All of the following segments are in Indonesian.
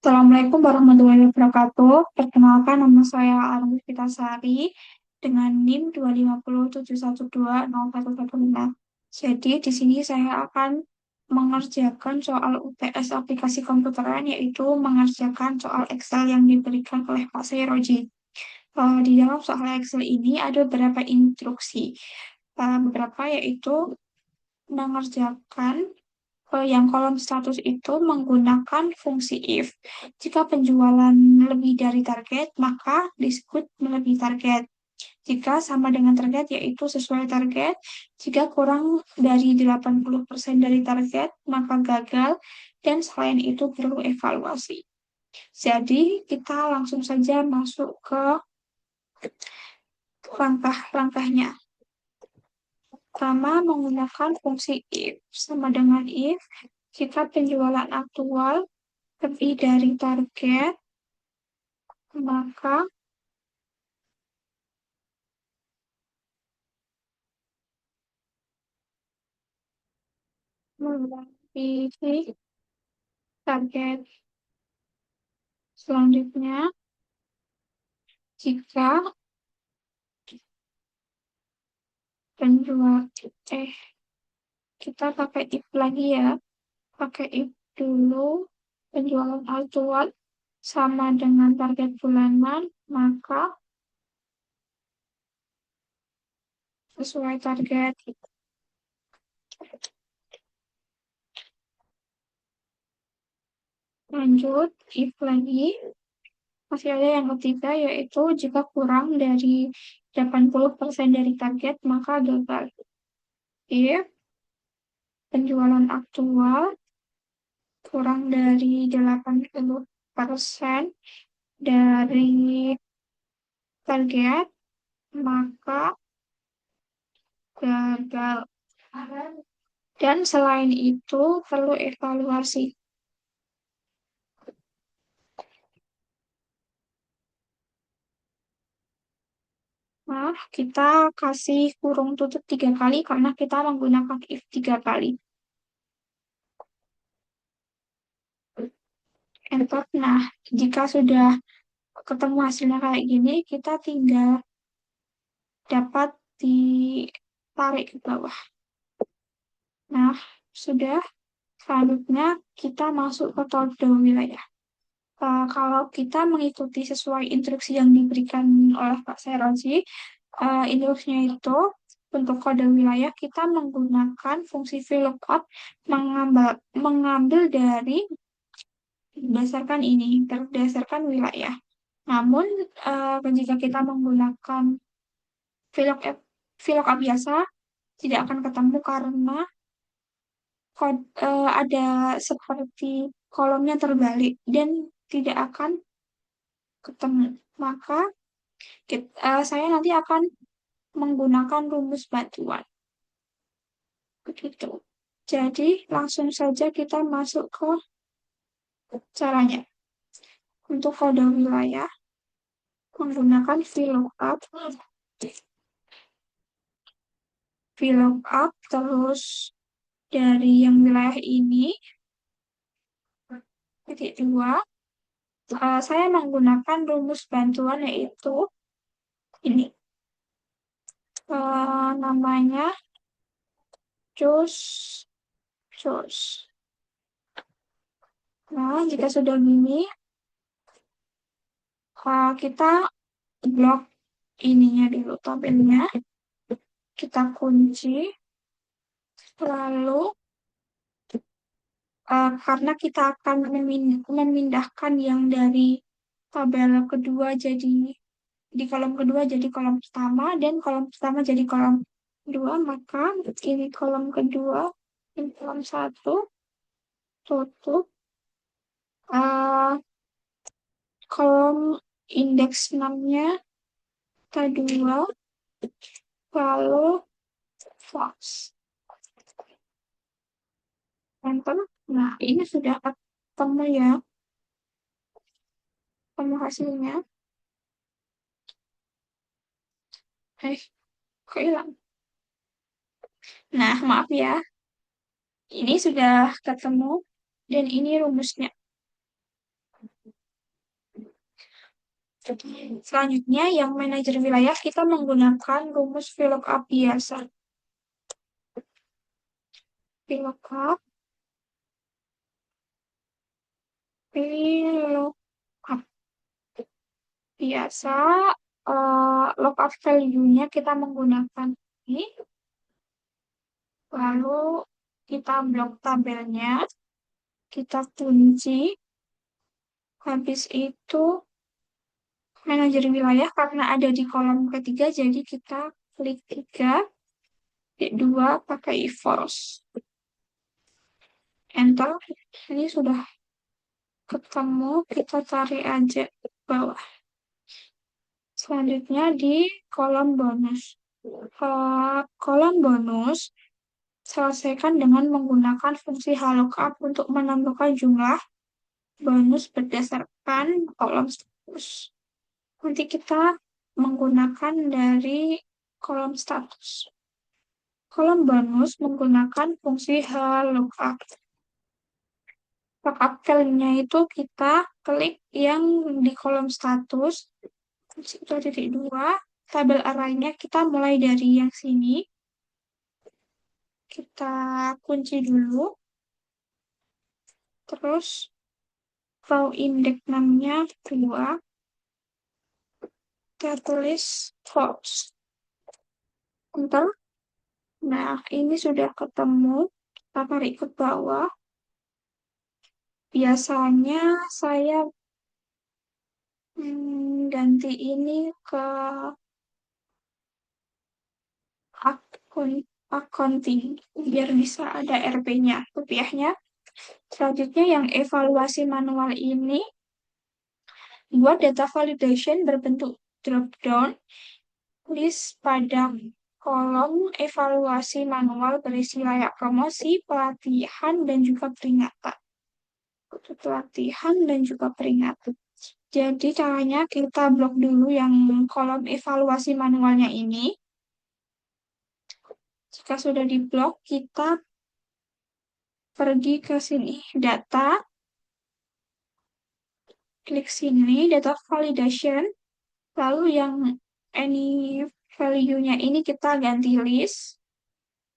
Assalamualaikum warahmatullahi wabarakatuh. Perkenalkan nama saya Arumi Fitasari dengan NIM 25071201115. Jadi di sini saya akan mengerjakan soal UTS aplikasi komputeran yaitu mengerjakan soal Excel yang diberikan oleh Pak Sairoji. Di dalam soal Excel ini ada beberapa instruksi. Beberapa yaitu mengerjakan yang kolom status itu menggunakan fungsi if. Jika penjualan lebih dari target, maka disebut melebihi target. Jika sama dengan target, yaitu sesuai target. Jika kurang dari 80% dari target, maka gagal. Dan selain itu perlu evaluasi. Jadi, kita langsung saja masuk ke langkah-langkahnya. Pertama, menggunakan fungsi if. Sama dengan if, jika penjualan aktual lebih dari target, maka melebihi target. Selanjutnya, jika penjual eh kita pakai if lagi ya, pakai if dulu penjualan aktual sama dengan target bulanan, maka sesuai target. Lanjut, if lagi. Masih ada yang ketiga, yaitu jika kurang dari 80% dari target, maka gagal. If penjualan aktual kurang dari 80% dari target, maka gagal. Dan selain itu, perlu evaluasi. Nah, kita kasih kurung tutup 3 kali karena kita menggunakan if 3 kali. Enter. Nah, jika sudah ketemu hasilnya kayak gini, kita tinggal dapat ditarik ke bawah. Nah, sudah. Selanjutnya, kita masuk ke kode wilayah. Kalau kita mengikuti sesuai instruksi yang diberikan oleh Pak Seroji, instruksinya itu untuk kode wilayah kita menggunakan fungsi VLOOKUP mengambil dari berdasarkan ini, berdasarkan wilayah. Namun, jika kita menggunakan VLOOKUP, VLOOKUP biasa, tidak akan ketemu karena ada seperti kolomnya terbalik dan tidak akan ketemu. Maka saya nanti akan menggunakan rumus bantuan. Begitu. Jadi langsung saja kita masuk ke caranya. Untuk kode wilayah menggunakan VLOOKUP, VLOOKUP terus dari yang wilayah ini titik 2. Saya menggunakan rumus bantuan yaitu ini. Namanya choose. Nah, jika sudah gini, kita blok ininya dulu, tabelnya. Kita kunci. Lalu, karena kita akan memindahkan yang dari tabel kedua jadi di kolom kedua jadi kolom pertama dan kolom pertama jadi kolom kedua, maka ini kolom kedua, ini kolom satu, tutup. Kolom indeks 6-nya kita 2, lalu false. Enter. Nah, ini sudah ketemu ya, ketemu hasilnya. Kok hilang? Nah, maaf ya. Ini sudah ketemu dan ini rumusnya. Selanjutnya, yang manajer wilayah kita menggunakan rumus VLOOKUP biasa. VLOOKUP, VLOOKUP. Biasa, lookup value-nya kita menggunakan ini, lalu kita blok tabelnya, kita kunci, habis itu manajer wilayah karena ada di kolom ketiga, jadi kita klik 3, klik 2, pakai false. Enter, ini sudah ketemu, kita tarik aja ke bawah. Selanjutnya di kolom bonus. Kolom bonus selesaikan dengan menggunakan fungsi HLOOKUP untuk menentukan jumlah bonus berdasarkan kolom status. Nanti kita menggunakan dari kolom status. Kolom bonus menggunakan fungsi HLOOKUP. Lookup value-nya itu kita klik yang di kolom status, itu titik 2, tabel arraynya kita mulai dari yang sini, kita kunci dulu, terus row index namanya 2, kita tulis false. Enter. Nah, ini sudah ketemu, kita tarik ke bawah. Biasanya saya ganti ini ke akun accounting biar bisa ada RP-nya, rupiahnya. Selanjutnya yang evaluasi manual ini buat data validation berbentuk drop down list pada kolom evaluasi manual berisi layak promosi, pelatihan, dan juga peringatan. Pelatihan dan juga peringatan. Jadi caranya kita blok dulu yang kolom evaluasi manualnya ini. Jika sudah diblok, kita pergi ke sini, data, klik sini, data validation, lalu yang any value-nya ini kita ganti list,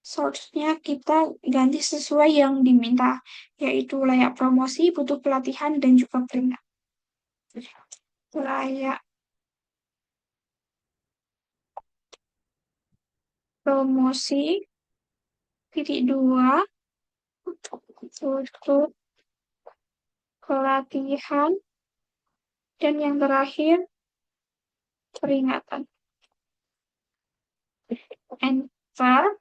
source-nya kita ganti sesuai yang diminta, yaitu layak promosi, butuh pelatihan, dan juga peringatan. Layak promosi, titik 2, butuh pelatihan, dan yang terakhir peringatan. Enter.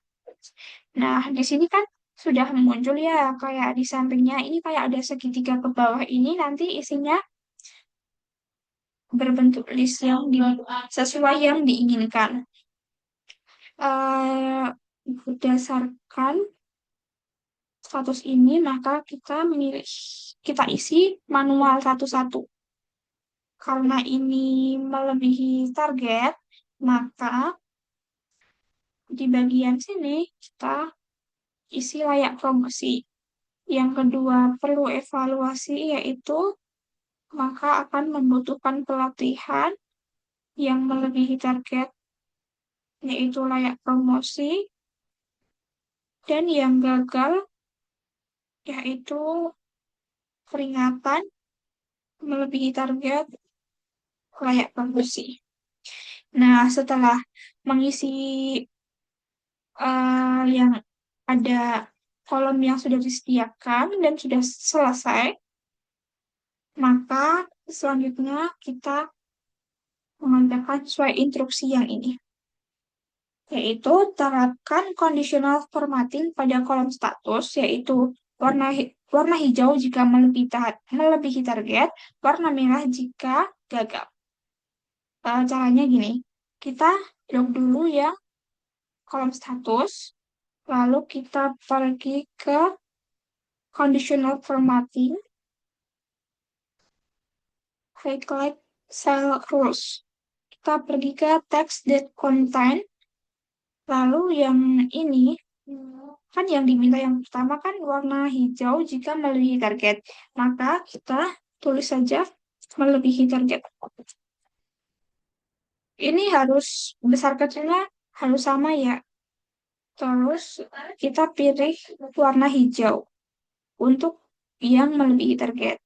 Nah, di sini kan sudah muncul ya, kayak di sampingnya ini kayak ada segitiga ke bawah ini, nanti isinya berbentuk list yang sesuai yang diinginkan. Berdasarkan status ini, maka kita isi manual satu-satu. Karena ini melebihi target, maka di bagian sini kita isi layak promosi. Yang kedua, perlu evaluasi, yaitu maka akan membutuhkan pelatihan yang melebihi target, yaitu layak promosi, dan yang gagal, yaitu peringatan melebihi target, layak promosi. Nah, setelah mengisi yang ada kolom yang sudah disediakan dan sudah selesai, maka selanjutnya kita mengerjakan sesuai instruksi yang ini, yaitu terapkan conditional formatting pada kolom status, yaitu warna hijau jika melebihi target, warna merah jika gagal. Caranya gini, kita blok dulu ya kolom status, lalu kita pergi ke conditional formatting, highlight cell rules. Kita pergi ke text that contain, lalu yang ini, kan yang diminta yang pertama kan warna hijau jika melebihi target. Maka kita tulis saja melebihi target. Ini harus besar kecilnya harus sama ya. Terus kita pilih warna hijau untuk yang melebihi target.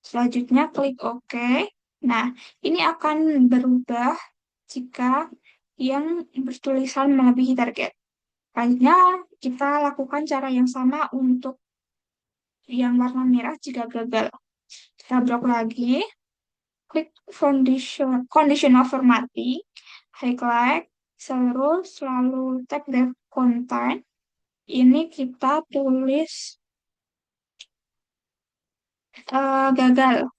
Selanjutnya klik OK. Nah, ini akan berubah jika yang bertulisan melebihi target. Selanjutnya kita lakukan cara yang sama untuk yang warna merah jika gagal. Kita blok lagi, klik conditional formatting, highlight, terus lalu tag the content. Ini kita tulis gagal.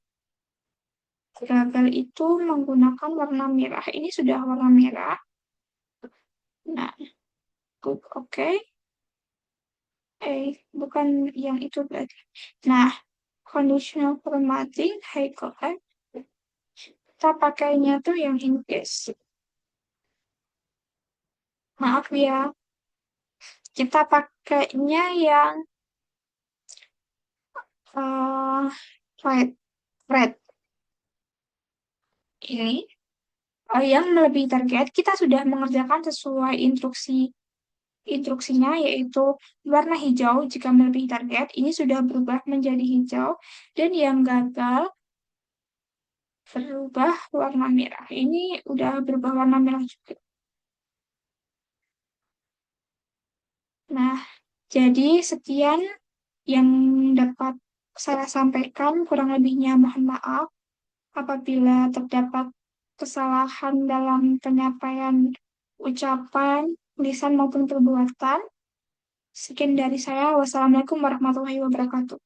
Gagal itu menggunakan warna merah. Ini sudah warna merah. Nah, klik OK. Bukan yang itu berarti. Nah, conditional formatting, highlight. Kita pakainya tuh yang in case. Maaf ya, kita pakainya yang uh, red. Red. Ini yang melebihi target, kita sudah mengerjakan sesuai instruksinya, yaitu warna hijau jika melebihi target. Ini sudah berubah menjadi hijau. Dan yang gagal berubah warna merah. Ini udah berubah warna merah juga. Nah, jadi sekian yang dapat saya sampaikan. Kurang lebihnya mohon maaf apabila terdapat kesalahan dalam penyampaian ucapan, lisan maupun perbuatan. Sekian dari saya. Wassalamualaikum warahmatullahi wabarakatuh.